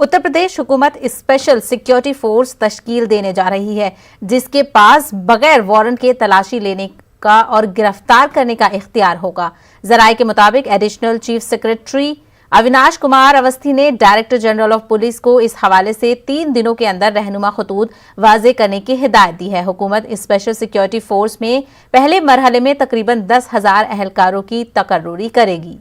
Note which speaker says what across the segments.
Speaker 1: उत्तर प्रदेश हुकूमत special security force तश्कील देने जा रही है, जिसके पास बगैर वारंट के तलाशी लेने का और गिरफ्तार करने का इख्तियार होगा। जराये के मुताबिक additional chief secretary Avinash Kumar Awasthi ने डायरेक्टर जनरल ऑफ पुलिस को इस हवाले से 3 दिनों के अंदर रहनुमा खतूत वाजे करने की हिदायत दी है। हुकूमत स्पेशल सिक्योरिटी फोर्स में पहले मरहले में तकरीबन 10,000 अहलकारों की तकर्रुरी करेगी।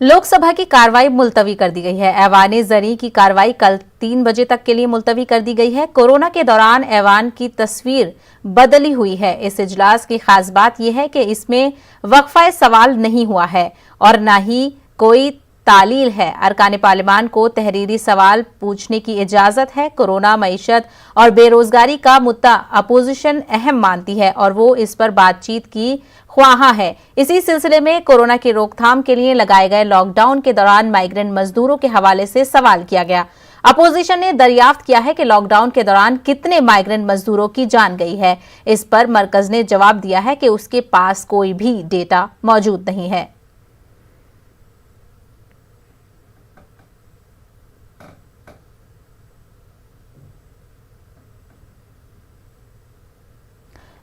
Speaker 1: लोकसभा की कार्रवाई मुलतवी कर दी गई है। ऐवान ज़री की कार्रवाई कल 3 बजे तक के लिए मुलतवी कर दी गई है। कोरोना के दौरान ऐवान की तस्वीर बदली हुई है। इस इजलास की खास बात यह है कि इसमें वक्फा सवाल नहीं हुआ है और न ही कोई तालील है। अरकान पार्लिमान को तहरीरी सवाल पूछने की इजाजत है। कोरोना, मईशत और बेरोजगारी का मुद्दा अपोजिशन अहम मानती है और वो इस पर बातचीत की ख्वाहा है। इसी सिलसिले में कोरोना की रोकथाम के लिए लगाए गए लॉकडाउन के दौरान माइग्रेंट मजदूरों के हवाले से सवाल किया गया। अपोजिशन ने दरियाफ्त किया है कि लॉकडाउन के दौरान कितने माइग्रेंट मजदूरों की जान गई है। इस पर मरकज ने जवाब दिया है कि उसके पास कोई भी डेटा मौजूद नहीं है।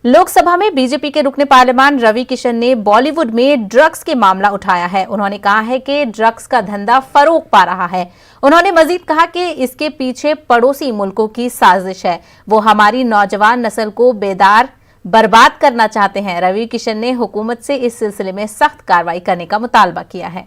Speaker 1: लोकसभा में बीजेपी के रुकने पार्लियामान रवि किशन ने बॉलीवुड में ड्रग्स के मामला उठाया है। उन्होंने कहा है कि ड्रग्स का धंधा फरोग पा रहा है। उन्होंने मजीद कहा कि इसके पीछे पड़ोसी मुल्कों की साजिश है। वो हमारी नौजवान नस्ल को बर्बाद करना चाहते हैं। रवि किशन ने हुकूमत से इस सिलसिले में सख्त कार्रवाई करने का मुतालबा किया है।